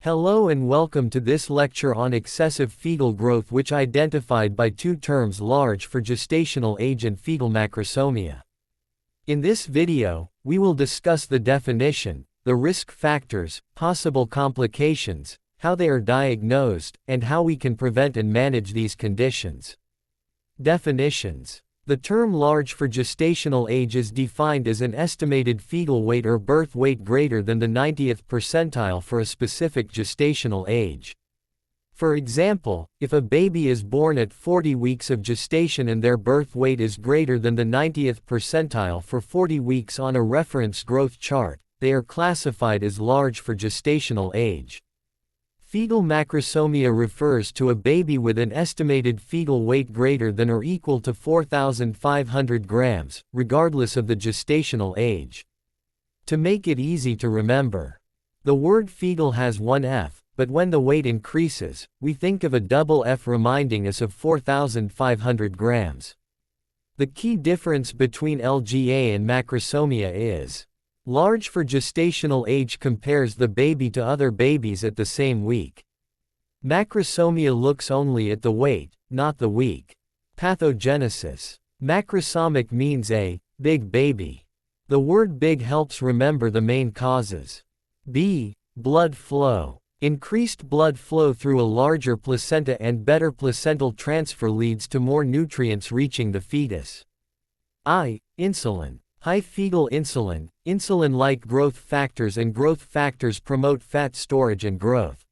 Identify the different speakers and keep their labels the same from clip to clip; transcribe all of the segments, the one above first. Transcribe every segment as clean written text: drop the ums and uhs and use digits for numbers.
Speaker 1: Hello and welcome to this lecture on excessive fetal growth, which identified by two terms: large for gestational age and fetal macrosomia. In this video, we will discuss the definition, the risk factors, possible complications, how they are diagnosed, and how we can prevent and manage these conditions. Definitions. The term large for gestational age is defined as an estimated fetal weight or birth weight greater than the 90th percentile for a specific gestational age. For example, if a baby is born at 40 weeks of gestation and their birth weight is greater than the 90th percentile for 40 weeks on a reference growth chart, they are classified as large for gestational age. Fetal macrosomia refers to a baby with an estimated fetal weight greater than or equal to 4,500 grams, regardless of the gestational age. To make it easy to remember, the word fetal has one F, but when the weight increases, we think of a double F reminding us of 4,500 grams. The key difference between LGA and macrosomia is large for gestational age compares the baby to other babies at the same week. Macrosomia looks only at the weight, not the week. Pathogenesis. Macrosomic means a big baby. The word big helps remember the main causes. B. Blood flow. Increased blood flow through a larger placenta and better placental transfer leads to more nutrients reaching the fetus. I. Insulin. High fetal insulin, insulin-like growth factors and growth factors promote fat storage and growth.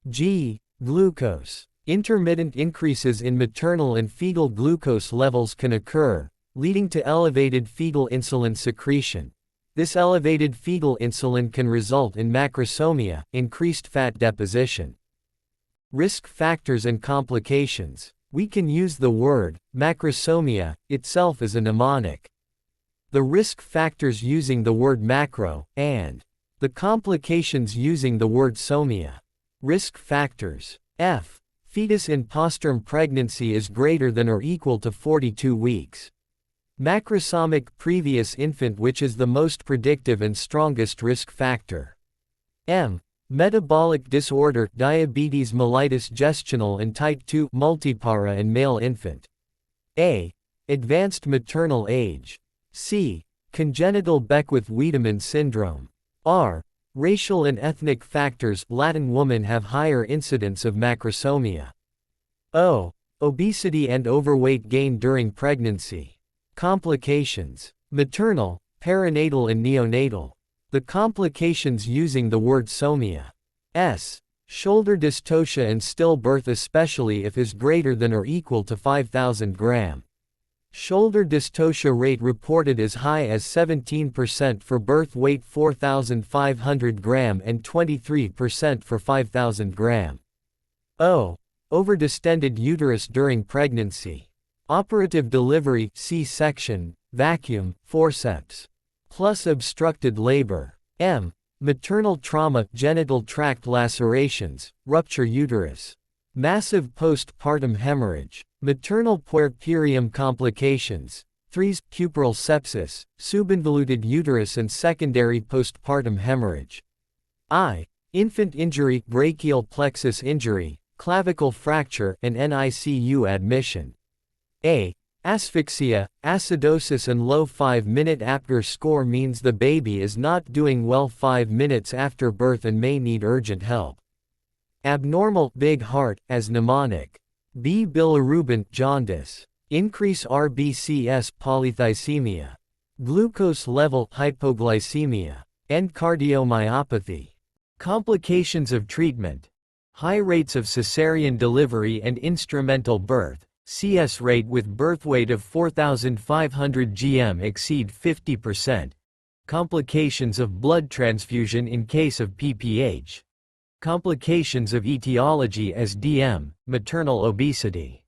Speaker 1: G. Glucose. Intermittent increases in maternal and fetal glucose levels can occur, leading to elevated fetal insulin secretion. This elevated fetal insulin can result in macrosomia, increased fat deposition. Risk factors and complications. We can use the word macrosomia itself as a mnemonic. The risk factors using the word macro, and the complications using the word somia. Risk factors. F. Fetus in postpartum pregnancy is greater than or equal to 42 weeks. Macrosomic previous infant, which is the most predictive and strongest risk factor. M. Metabolic disorder, diabetes mellitus gestational and type 2 multipara in male infant. A. Advanced maternal age. C. Congenital Beckwith-Wiedemann syndrome. R. Racial and ethnic factors. Latin women have higher incidence of macrosomia. O. Obesity and overweight gain during pregnancy. Complications. Maternal, perinatal and neonatal. The complications using the word somia. S. Shoulder dystocia and stillbirth, especially if is greater than or equal to 5,000 gram. Shoulder dystocia rate reported as high as 17% for birth weight 4,500 gram and 23% for 5,000 gram. O. Overdistended uterus during pregnancy. Operative delivery, C-section, vacuum, forceps. Plus obstructed labor. M. Maternal trauma, genital tract lacerations, rupture uterus. Massive postpartum hemorrhage. Maternal puerperium complications. 3s. Puerperal sepsis, subinvoluted uterus and secondary postpartum hemorrhage. I. Infant injury, brachial plexus injury, clavicle fracture and NICU admission. A. Asphyxia, acidosis and low 5-minute Apgar score means the baby is not doing well 5 minutes after birth and may need urgent help. Abnormal big heart, as mnemonic. B. Bilirubin, jaundice. Increase RBCS, polythysemia. Glucose level, hypoglycemia. And cardiomyopathy. Complications of treatment. High rates of cesarean delivery and instrumental birth. CS rate with birth weight of 4,500 gm exceed 50%. Complications of blood transfusion in case of PPH. Complications of etiology as DM, maternal obesity.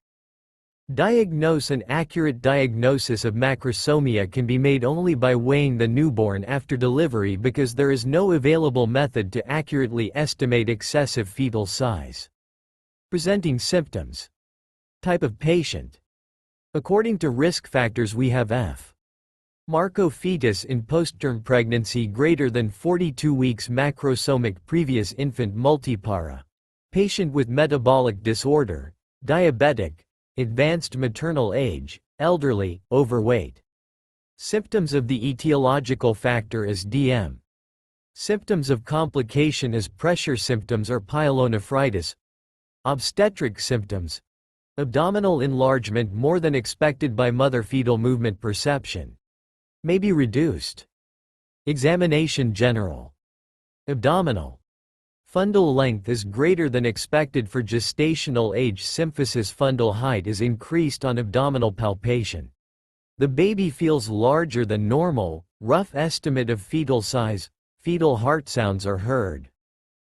Speaker 1: Diagnose. An accurate diagnosis of macrosomia can be made only by weighing the newborn after delivery because there is no available method to accurately estimate excessive fetal size. Presenting symptoms. Type of patient. According to risk factors we have F. Marco fetus in postterm pregnancy greater than 42 weeks. Macrosomic previous infant multipara. Patient with metabolic disorder, diabetic, advanced maternal age, elderly, overweight. Symptoms of the etiological factor is DM. Symptoms of complication as pressure symptoms or pyelonephritis. Obstetric symptoms. Abdominal enlargement more than expected by mother. Fetal movement perception may be reduced. Examination general. Abdominal. Fundal length is greater than expected for gestational age. Symphysis. Fundal height is increased on abdominal palpation. The baby feels larger than normal. Rough estimate of fetal size. Fetal heart sounds are heard.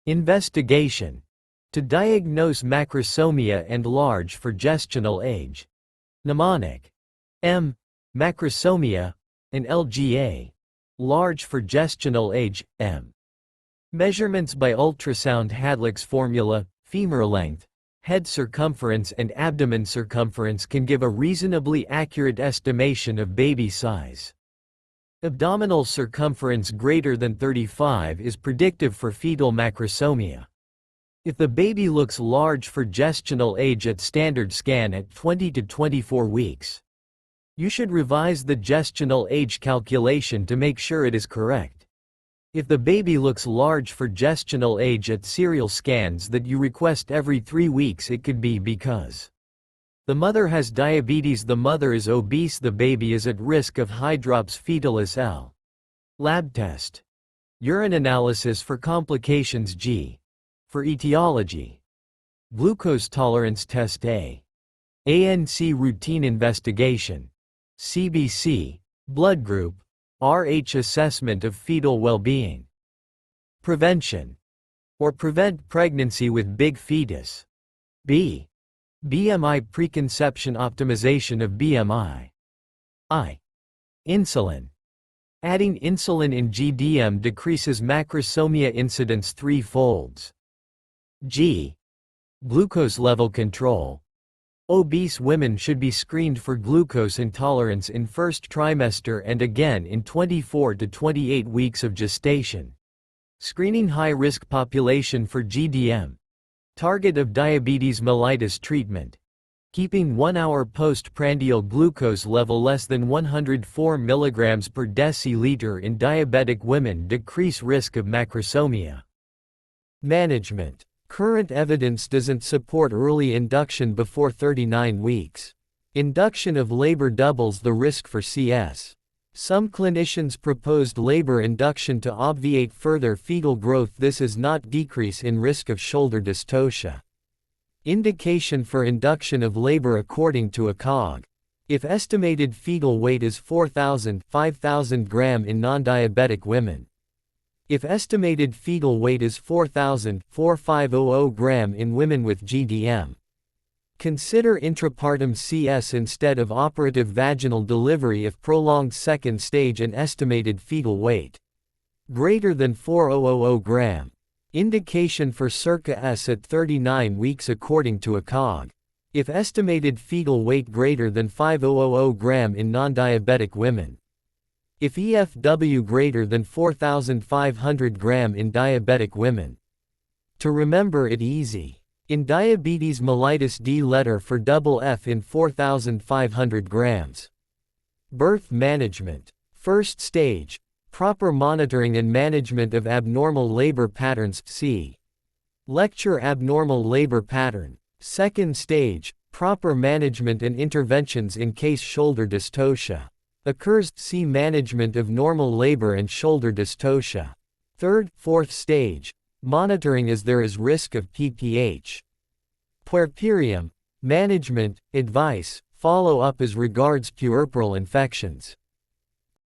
Speaker 1: Investigation. To diagnose macrosomia and large for gestional age. Mnemonic. M. Macrosomia. And LGA. Large for gestional age, M. Measurements by ultrasound. Hadlick's formula, femur length, head circumference and abdomen circumference can give a reasonably accurate estimation of baby size. Abdominal circumference greater than 35 is predictive for fetal macrosomia. If the baby looks large for gestional age at standard scan at 20 to 24 weeks, you should revise the gestional age calculation to make sure it is correct. If the baby looks large for gestional age at serial scans that you request every 3 weeks, it could be because the mother has diabetes, the mother is obese, the baby is at risk of hydrops fetalis L. Lab test. Urine analysis for complications. G. For etiology. Glucose tolerance test. A. ANC routine investigation. CBC, blood group, RH assessment of fetal well-being. Prevention. Or prevent pregnancy with big fetus. B. BMI preconception optimization of BMI. I. Insulin. Adding insulin in GDM decreases macrosomia incidence 3-folds. G. Glucose level control. Obese women should be screened for glucose intolerance in first trimester and again in 24 to 28 weeks of gestation. Screening high-risk population for GDM. Target of diabetes mellitus treatment. Keeping 1 hour postprandial glucose level less than 104 mg per deciliter in diabetic women decrease risk of macrosomia. Management. Current evidence doesn't support early induction before 39 weeks. Induction of labor doubles the risk for CS. Some clinicians proposed labor induction to obviate further fetal growth. This is not decrease in risk of shoulder dystocia. Indication for induction of labor according to ACOG. If estimated fetal weight is 4,000–5,000 gram in non-diabetic women. If estimated fetal weight is 4,000–4,500 gram in women with GDM. Consider intrapartum CS instead of operative vaginal delivery if prolonged second stage and estimated fetal weight greater than 4,000 gram. Indication for circa S at 39 weeks according to ACOG. If estimated fetal weight greater than 5,000 gram in non-diabetic women. If EFW greater than 4,500 gram in diabetic women. To remember it easy. In diabetes mellitus D letter for double F in 4,500 grams. Birth management. First stage. Proper monitoring and management of abnormal labor patterns. C. Lecture abnormal labor pattern. Second stage. Proper management and interventions in case shoulder dystocia occurs. See management of normal labor and shoulder dystocia. Third, fourth stage. Monitoring as there is risk of PPH. Puerperium. Management, advice, follow-up as regards puerperal infections.